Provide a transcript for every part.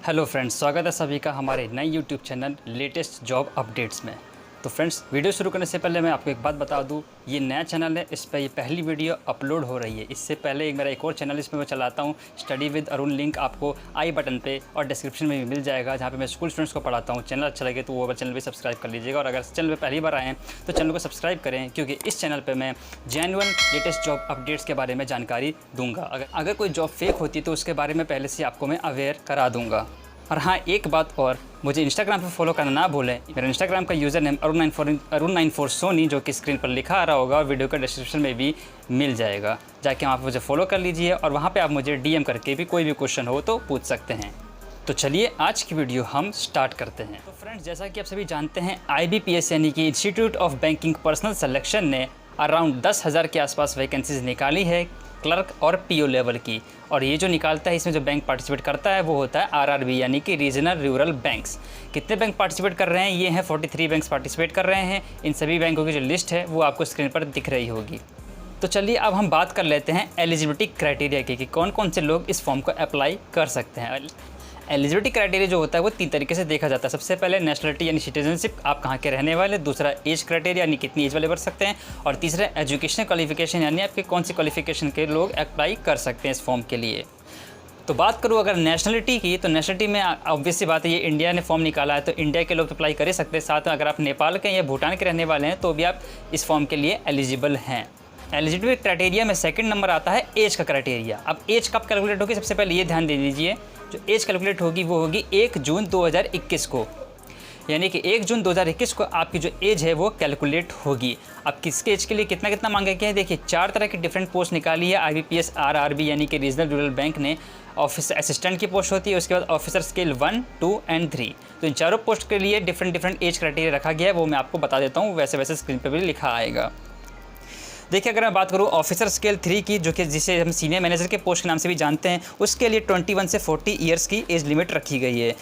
Hello friends, स्वागत है सभी का हमारे नए YouTube channel latest job updates में। तो फ्रेंड्स, वीडियो शुरू करने से पहले मैं आपको एक बात बता दूं, ये नया चैनल है, इस पर ये पहली वीडियो अपलोड हो रही है। इससे पहले मेरा एक और चैनल इसमें मैं चलाता हूं, स्टडी विद अरुण। लिंक आपको आई बटन पे और डिस्क्रिप्शन में भी मिल जाएगा, जहाँ पे मैं स्कूल स्टूडेंट्स को पढ़ाता हूँ। चैनल अच्छा लगे तो वो चैनल भी सब्सक्राइब कर लीजिएगा, और अगर चैनल पर पहली बार आए हैं तो चैनल को सब्सक्राइब करें, क्योंकि इस चैनल पर मैं जेन्युइन लेटेस्ट जॉब अपडेट्स के बारे में जानकारी दूँगा। अगर कोई जॉब फेक होती है तो उसके बारे में पहले से आपको मैं अवेयर करा दूँगा। और हाँ, एक बात और, मुझे इंस्टाग्राम पे फॉलो करना ना भूलें। मेरा इंस्टाग्राम का यूज़र नेम अरुण94 सोनी, जो कि स्क्रीन पर लिखा आ रहा होगा, और वीडियो का डिस्क्रिप्शन में भी मिल जाएगा। जाके आप मुझे फॉलो कर लीजिए, और वहाँ पे आप मुझे डीएम करके भी कोई भी क्वेश्चन हो तो पूछ सकते हैं। तो चलिए आज की वीडियो हम स्टार्ट करते हैं। तो फ्रेंड्स, जैसा कि आप सभी जानते हैं, IBPS यानी कि institute of banking personal selection ने अराउंड 10,000 के आसपास वैकेंसीज निकाली है क्लर्क और PO लेवल की। और ये जो निकालता है, इसमें जो बैंक पार्टिसिपेट करता है वो होता है RRB यानी कि रीजनल रूरल बैंक्स। कितने बैंक पार्टिसिपेट कर रहे हैं? ये हैं 43 बैंक्स पार्टिसिपेट कर रहे हैं। इन सभी बैंकों की जो लिस्ट है वो आपको स्क्रीन पर दिख रही होगी। तो चलिए अब हम बात कर लेते हैं एलिजिबिलिटी क्राइटेरिया की, कि कौन कौन से लोग इस फॉर्म को अप्लाई कर सकते हैं। एलिजिबिलिटी क्राइटेरिया जो होता है वो 3 तरीके से देखा जाता है। सबसे पहले नेशनलिटी यानी सिटीजनशिप, आप कहाँ के रहने वाले। दूसरा एज क्राइटेरिया यानी कितनी एज वाले भर सकते हैं। और तीसरा एजुकेशनल क्वालिफिकेशन यानी आपके कौन सी क्वालिफिकेशन के लोग अप्लाई कर सकते हैं इस फॉर्म के लिए। तो बात करूँ अगर नेशनलिटी की, तो नेशनलिटी में ऑब्वियस सी बात है, ये इंडिया ने फॉर्म निकाला है तो इंडिया के लोग अप्लाई कर सकते हैं। साथ में अगर आप नेपाल के या भूटान के रहने वाले हैं तो भी आप इस फॉर्म के लिए एलिजिबल हैं। एलिजिबिलिटी क्राइटेरिया में सेकंड नंबर आता है एज का क्राइटेरिया। अब एज कब कैलकुलेट होगी, सबसे पहले ये ध्यान दे दीजिए, जो एज कैलकुलेट होगी वो होगी 1 जून 2021 को। यानी कि 1 जून 2021 को आपकी जो एज है वो कैलकुलेट होगी। अब किसके एज के लिए कितना कितना मांगा गया है, देखिए 4 तरह की डिफरेंट पोस्ट निकाली है IBPS RRB यानी कि रीजनल रूरल बैंक ने। ऑफिस असिस्टेंट की पोस्ट होती है, उसके बाद ऑफिसर स्केल 1, 2 एंड 3। तो इन चारों पोस्ट के लिए डिफरेंट एज क्राइटेरिया रखा गया है, वो मैं आपको बता देता हूँ, वैसे वैसे स्क्रीन पर भी लिखा आएगा। देखिए, अगर मैं बात करूँ ऑफिसर स्केल 3 की, जो कि जिसे हम सीनियर मैनेजर के पोस्ट के नाम से भी जानते हैं, उसके लिए 21 से 40 ईयर्स की एज लिमिट रखी गई है।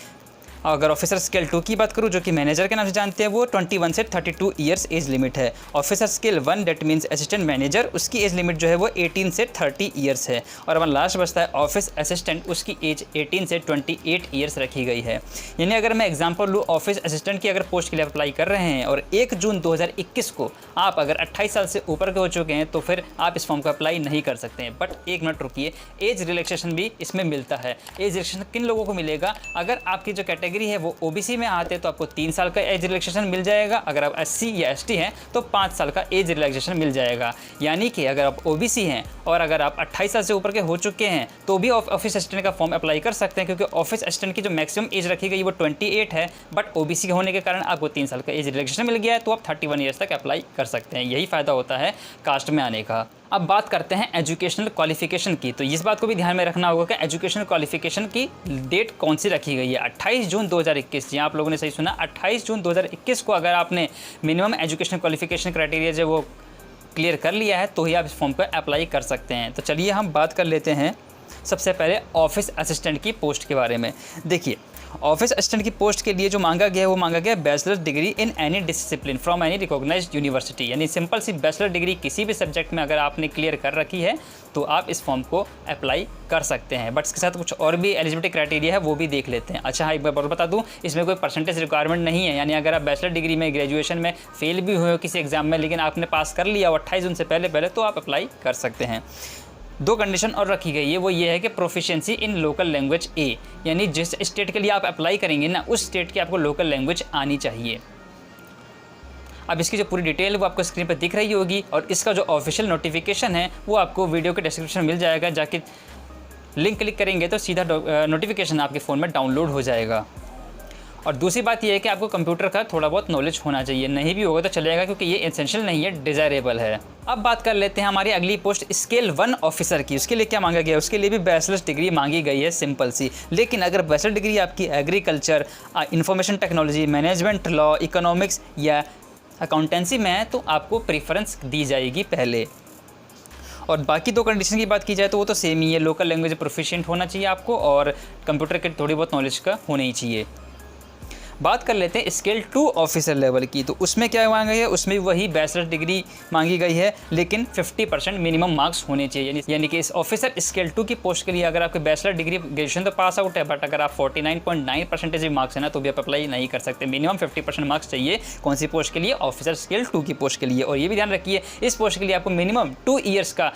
अगर ऑफिसर स्केल 2 की बात करूँ, जो कि मैनेजर के नाम से जानते हैं, वो 21 से 32 ईयर्स एज लिमिट है। Officer scale 1 that means assistant manager, उसकी एज लिमिट जो है वो 18 से 30 ईयर्स है। और हमारा लास्ट बचता है ऑफिस असिस्टेंट, उसकी एज 18 से 28 ईयर्स रखी गई है। यानी अगर मैं एग्जांपल लूँ, ऑफिस असिस्टेंट की अगर पोस्ट के लिए अप्लाई कर रहे हैं और 1 जून 2021 को आप अगर 28 साल से ऊपर के हो चुके हैं तो फिर आप इस फॉर्म को अप्लाई नहीं कर सकते हैं। बट एक मिनट रुकिए, एज रिलैक्सेशन भी इसमें मिलता है। एज रिलैक्सेशन किन लोगों को मिलेगा? अगर आपकी जो कैटेगरी है वो OBC में आते तो आपको 3 साल का एज रिलैक्सेशन मिल जाएगा। अगर आप SC या ST हैं तो 5 साल का एज रिलैक्सेशन मिल जाएगा। यानी कि अगर आप OBC हैं और अगर आप 28 साल से ऊपर के हो चुके हैं तो भी ऑफिस असिस्टेंट का फॉर्म अप्लाई कर सकते हैं, क्योंकि ऑफिस असिस्टेंट की जो मैक्सिमम एज रखी गई वो 28 है। बट OBC होने के कारण आपको 3 साल का एज रिलैक्सेशन मिल गया है, तो आप 31 ईयर्स तक अप्लाई कर सकते हैं। यही फ़ायदा होता है कास्ट में आने का। अब बात करते हैं एजुकेशनल क्वालिफिकेशन की। तो इस बात को भी ध्यान में रखना होगा कि एजुकेशनल क्वालिफिकेशन की डेट कौन सी रखी गई है। 28 जून 2021, जी आप लोगों ने सही सुना, 28 जून 2021 को अगर आपने मिनिमम एजुकेशनल क्वालिफिकेशन क्राइटेरिया जो वो क्लियर कर लिया है तो ही आप इस फॉर्म पर अप्लाई कर सकते हैं। तो चलिए हम बात कर लेते हैं सबसे पहले ऑफिस असिस्टेंट की पोस्ट के बारे में। देखिए, ऑफिस असिस्टेंट की पोस्ट के लिए जो मांगा गया है वो मांगा गया bachelor degree in any discipline from any recognised university. यानी सिंपल सी बैचलर डिग्री किसी भी सब्जेक्ट में अगर आपने क्लियर कर रखी है तो आप इस फॉर्म को अप्लाई कर सकते हैं। बट इसके साथ कुछ और भी एलिजिबिलिटी क्राइटेरिया है, वो भी देख लेते हैं। अच्छा हाँ, एक बार बता दूँ, इसमें कोई परसेंटेज रिक्वायरमेंट नहीं है। यानी अगर आप बैचलर डिग्री में ग्रेजुएशन में फेल भी हुए हो किसी एग्जाम में, लेकिन आपने पास कर लिया 28 जून से पहले तो आप अप्लाई कर सकते हैं। 2 कंडीशन और रखी गई है, वो ये है कि proficiency in local language A, यानी जिस स्टेट के लिए आप अप्लाई करेंगे ना, उस स्टेट की आपको लोकल लैंग्वेज आनी चाहिए। अब इसकी जो पूरी डिटेल वो आपको स्क्रीन पर दिख रही होगी, और इसका जो ऑफिशियल नोटिफिकेशन है वो आपको वीडियो के डिस्क्रिप्शन में मिल जाएगा। जाके लिंक क्लिक करेंगे तो सीधा नोटिफिकेशन आपके फ़ोन में डाउनलोड हो जाएगा। और दूसरी बात यह है कि आपको कंप्यूटर का थोड़ा बहुत नॉलेज होना चाहिए, नहीं भी होगा तो चलेगा, क्योंकि ये एसेंशियल नहीं है, डिज़ायरेबल है। अब बात कर लेते हैं हमारी अगली पोस्ट स्केल 1 ऑफिसर की। उसके लिए क्या मांगा गया है? उसके लिए भी बैचलर्स डिग्री मांगी गई है, सिंपल सी। लेकिन अगर बैचलर डिग्री आपकी agriculture, information technology, management, law, economics या अकाउंटेंसी में है तो आपको प्रेफरेंस दी जाएगी पहले। और बाकी 2 कंडीशन की बात की जाए तो वो तो सेम ही है, लोकल लैंग्वेज प्रोफिशिएंट होना चाहिए आपको, और कंप्यूटर के थोड़ी बहुत नॉलेज का होना ही चाहिए। बात कर लेते हैं स्केल 2 ऑफिसर लेवल की। तो उसमें क्या मांगा गया है, उसमें वही बैचलर डिग्री मांगी गई है, लेकिन 50% मिनिमम मार्क्स होने चाहिए। यानी कि इस ऑफिसर स्केल 2 की पोस्ट के लिए अगर आपके बैचलर डिग्री ग्रेजुएशन तो पास आउट है, बट अगर आप 49.9% भी मार्क्स है ना तो भी आप अप्लाई नहीं कर सकते। मिनिमम 50% मार्क्स चाहिए। कौन सी पोस्ट के लिए? ऑफिसर स्केल 2 की पोस्ट के लिए। और ये भी ध्यान रखिए, इस पोस्ट के लिए आपको मिनिमम 2 ईयर्स का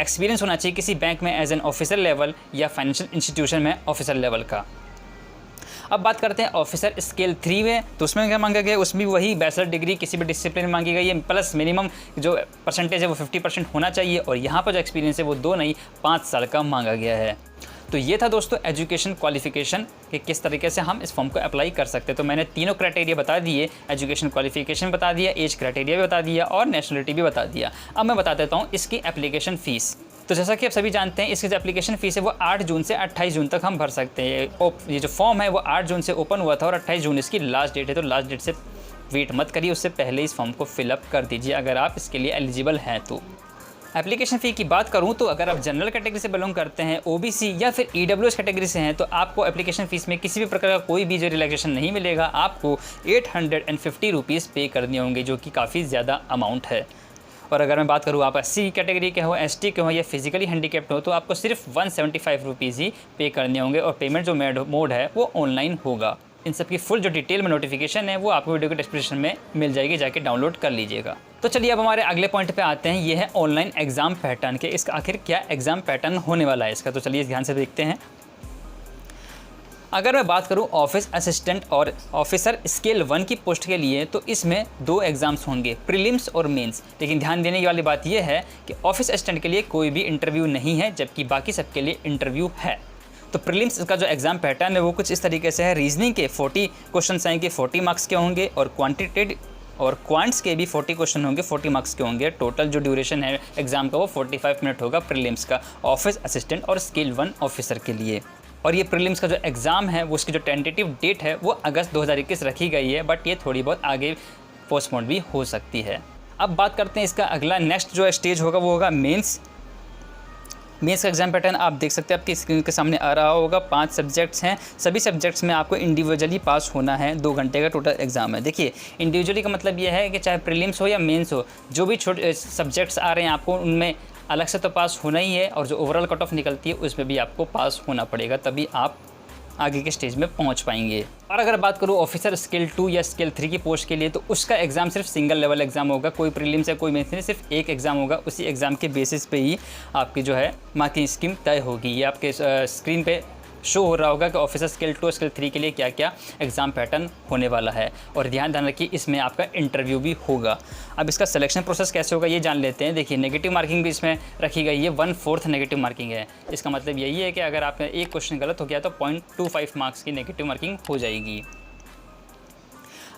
एक्सपीरियंस होना चाहिए किसी बैंक में एज एन ऑफिसर लेवल या फाइनेंशियल इंस्टीट्यूशन में ऑफिसर लेवल का। अब बात करते हैं ऑफिसर स्केल 3 में। तो उसमें क्या मांगा गया, उसमें वही बैचलर डिग्री किसी भी डिसिप्लिन में मांगी गई है, प्लस मिनिमम जो परसेंटेज है वो 50% होना चाहिए। और यहाँ पर जो एक्सपीरियंस है वो 2 नहीं 5 साल का मांगा गया है। तो ये था दोस्तों एजुकेशन क्वालिफिकेशन कि किस तरीके से हम इस फॉर्म को अप्लाई कर सकते हैं। तो मैंने तीनों क्राइटेरिया बता दिए, एजुकेशन क्वालिफिकेशन बता दिया, एज क्राइटेरिया भी बता दिया और नेशनलिटी भी बता दिया। अब मैं बता देता हूँ इसकी एप्लीकेशन फ़ीस। तो जैसा कि आप सभी जानते हैं, इसकी जो एप्लीकेशन फ़ीस है वो 8 जून से 28 जून तक हम भर सकते हैं। ये जो फॉर्म है वो 8 जून से ओपन हुआ था और 28 जून इसकी लास्ट डेट है। तो लास्ट डेट से वेट मत करिए, उससे पहले इस फॉर्म को फिलअप कर दीजिए अगर आप इसके लिए एलिजिबल हैं तो। एप्लीकेशन फ़ी की बात करूं तो अगर आप जनरल कैटेगरी से बिलोंग करते हैं, ओबीसी या फिर ईडब्ल्यूएस कैटेगरी से हैं, तो आपको एप्लीकेशन फ़ीस में किसी भी प्रकार का कोई भी जो रिलैक्सेशन नहीं मिलेगा। आपको 850 रुपीज़ पे करने होंगे, जो कि काफ़ी ज़्यादा अमाउंट है। और अगर मैं बात करूँ आप एससी कैटेगरी के हो, एसटी के हो या फिजिकली हैंडीकैप्ड हो, तो आपको सिर्फ 175 रुपीज़ ही पे करने होंगे। और पेमेंट जो मोड है वो ऑनलाइन होगा। इन सब की फुल जो डिटेल में नोटिफिकेशन है वो आपको वीडियो के डिस्क्रिप्शन में मिल जाएगी, जाके डाउनलोड कर लीजिएगा। तो चलिए अब हमारे अगले पॉइंट पे आते हैं, ये है ऑनलाइन एग्ज़ाम पैटर्न के। इसका आखिर क्या एग्ज़ाम पैटर्न होने वाला है इसका, तो चलिए ध्यान से देखते हैं। अगर मैं बात करूं ऑफिस असिस्टेंट और ऑफिसर स्केल 1 की पोस्ट के लिए, तो इसमें 2 एग्ज़ाम्स होंगे, प्रीलिम्स और मेंस। लेकिन ध्यान देने वाली बात यह है कि ऑफिस असिस्टेंट के लिए कोई भी इंटरव्यू नहीं है, जबकि बाकी सबके लिए इंटरव्यू है। तो प्रीलिम्स का जो एग्ज़ाम पैटर्न है वो कुछ इस तरीके से है। रीजनिंग के 40 क्वेश्चन आएंगे, 40 मार्क्स के होंगे, और क्वांटिटेटिव और क्वांट्स के भी 40 क्वेश्चन होंगे, 40 मार्क्स के होंगे। टोटल जो ड्यूरेशन है एग्ज़ाम का वो 45 मिनट होगा प्रीलिम्स का, ऑफिस असिस्टेंट और स्केल 1 ऑफिसर के लिए। और ये प्रीलिम्स का जो एग्ज़ाम है वो उसकी जो टेंटेटिव डेट है वो अगस्त 2021 रखी गई है, बट ये थोड़ी बहुत आगे पोस्टपोन भी हो सकती है। अब बात करते हैं इसका अगला नेक्स्ट जो स्टेज होगा वो होगा मेंस। मेंस का एग्जाम पैटर्न आप देख सकते हैं, आपकी स्क्रीन के सामने आ रहा होगा। 5 सब्जेक्ट्स हैं, सभी सब्जेक्ट्स में आपको इंडिविजुअली पास होना है। 2 घंटे का टोटल एग्जाम है। देखिए इंडिविजुअली का मतलब ये है कि चाहे प्रीलिम्स हो या मेंस हो, जो भी छोटे सब्जेक्ट्स आ रहे हैं आपको उनमें अलग से तो पास होना ही है, और जो ओवरऑल कट ऑफ निकलती है उसमें भी आपको पास होना पड़ेगा, तभी आप आगे के स्टेज में पहुंच पाएंगे। और अगर बात करूं ऑफिसर स्केल 2 या स्केल 3 की पोस्ट के लिए, तो उसका एग्ज़ाम सिर्फ सिंगल लेवल एग्ज़ाम होगा। कोई प्रीलिम्स या कोई मेंस नहीं, सिर्फ एक एग्ज़ाम होगा। उसी एग्ज़ाम के बेसिस पे ही आपकी जो है मार्किंग स्कीम तय होगी। ये आपके स्क्रीन पे शो हो रहा होगा कि ऑफिसर स्केल 2 स्केल 3 के लिए क्या क्या एग्ज़ाम पैटर्न होने वाला है। और ध्यान रखिए इसमें आपका इंटरव्यू भी होगा। अब इसका सिलेक्शन प्रोसेस कैसे होगा ये जान लेते हैं। देखिए नेगेटिव मार्किंग भी इसमें रखी गई है, 1/4 नेगेटिव मार्किंग है। इसका मतलब यही है कि अगर आपका एक क्वेश्चन गलत हो गया तो 0.25 मार्क्स की नेगेटिव मार्किंग हो जाएगी।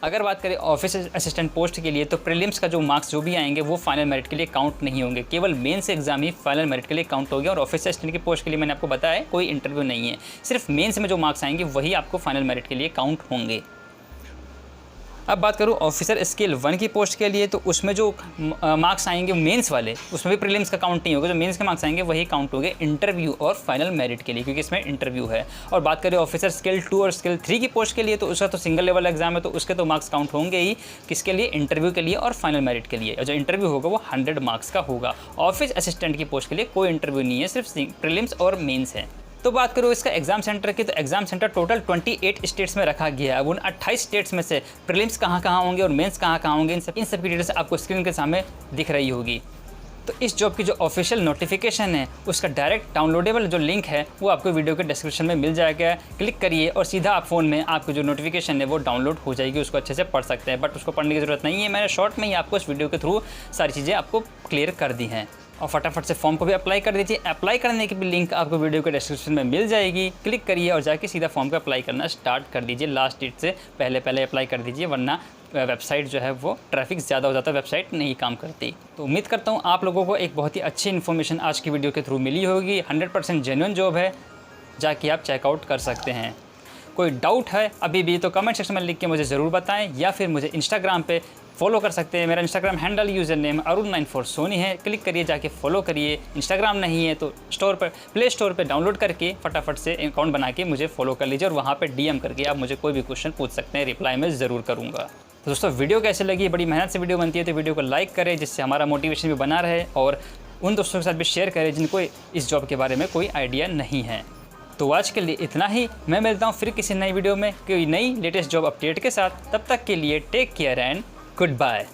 अगर बात करें ऑफिस असिस्टेंट पोस्ट के लिए, तो प्रीलिम्स का जो मार्क्स जो भी आएंगे वो फाइनल मेरिट के लिए काउंट नहीं होंगे, केवल मेंस एग्जाम ही फाइनल मेरिट के लिए काउंट होगा। और ऑफिस असिस्टेंट की पोस्ट के लिए मैंने आपको बताया कोई इंटरव्यू नहीं है, सिर्फ मेंस में जो मार्क्स आएंगे वही आपको फाइनल मेरिट के लिए काउंट होंगे। अब बात करूँ ऑफिसर स्केल 1 की पोस्ट के लिए, तो उसमें जो मार्क्स आएंगे मेंस वाले, उसमें भी प्रीलिम्स का काउंट नहीं होगा। जो मेंस के मार्क्स आएंगे वही काउंट होंगे इंटरव्यू और फाइनल मेरिट के लिए, क्योंकि इसमें इंटरव्यू है। और बात करें ऑफिसर स्केल 2 और स्केल 3 की पोस्ट के लिए, तो उसका तो सिंगल लेवल एग्जाम है, तो उसके तो मार्क्स काउंट होंगे ही, किसके लिए? इंटरव्यू के लिए और फाइनल मेरिट के लिए। और जो इंटरव्यू होगा वो 100 मार्क्स का होगा। ऑफिस असिस्टेंट की पोस्ट के लिए कोई इंटरव्यू नहीं है, सिर्फ प्रीलिम्स और मेन्स है। तो बात करो इसका एग्जाम सेंटर की, तो एग्जाम सेंटर टोटल 28 स्टेट्स में रखा गया है। अब उन 28 स्टेट्स में से प्रीलिम्स कहाँ कहाँ होंगे और मेंस कहाँ कहाँ होंगे, इन सब की डिटेल्स आपको स्क्रीन के सामने दिख रही होगी। तो इस जॉब की जो ऑफिशियल नोटिफिकेशन है उसका डायरेक्ट डाउनलोडेबल जो लिंक है वो आपको वीडियो के डिस्क्रिप्शन में मिल जाएगा। क्लिक करिए और सीधा आप फ़ोन में आपको जो नोटिफिकेशन है वो डाउनलोड हो जाएगी, उसको अच्छे से पढ़ सकते हैं। बट उसको पढ़ने की ज़रूरत नहीं है, मैंने शॉर्ट में ही आपको इस वीडियो के थ्रू सारी चीज़ें आपको क्लियर कर दी हैं। और फटाफट से फॉर्म को भी अप्लाई कर दीजिए। अप्लाई करने की भी लिंक आपको वीडियो के डिस्क्रिप्शन में मिल जाएगी। क्लिक करिए और जाके सीधा फॉर्म को अप्लाई करना स्टार्ट कर दीजिए। लास्ट डेट से पहले अप्लाई कर दीजिए, वरना वेबसाइट जो है वो ट्रैफिक ज़्यादा हो जाता है, वेबसाइट नहीं काम करती। तो उम्मीद करता हूँ आप लोगों को एक बहुत ही अच्छी इन्फॉर्मेशन आज की वीडियो के थ्रू मिली होगी। 100% जेन्युइन जॉब है, जाके आप चेकआउट कर सकते हैं। कोई डाउट है अभी भी तो कमेंट सेक्शन में लिख के मुझे ज़रूर बताएं, या फिर मुझे इंस्टाग्राम पे फॉलो कर सकते हैं। मेरा Instagram handle user name arun94 Soni है, क्लिक करिए, जाके फॉलो करिए। इंस्टाग्राम नहीं है तो प्ले स्टोर पर डाउनलोड करके फटाफट से अकाउंट बना के मुझे फॉलो कर लीजिए और वहाँ पर DM करके आप मुझे कोई भी क्वेश्चन पूछ सकते हैं, रिप्लाई मैं ज़रूर करूँगा। तो दोस्तों वीडियो कैसे लगी, बड़ी मेहनत से वीडियो बनती है, तो वीडियो को लाइक करें जिससे हमारा मोटिवेशन भी बना रहे, और उन दोस्तों के साथ भी शेयर करें जिनको इस जॉब के बारे में कोई आइडिया नहीं है। तो आज के लिए इतना ही, मैं मिलता हूँ फिर किसी नई वीडियो में कोई नई लेटेस्ट जॉब अपडेट के साथ। तब तक के लिए take care and good bye.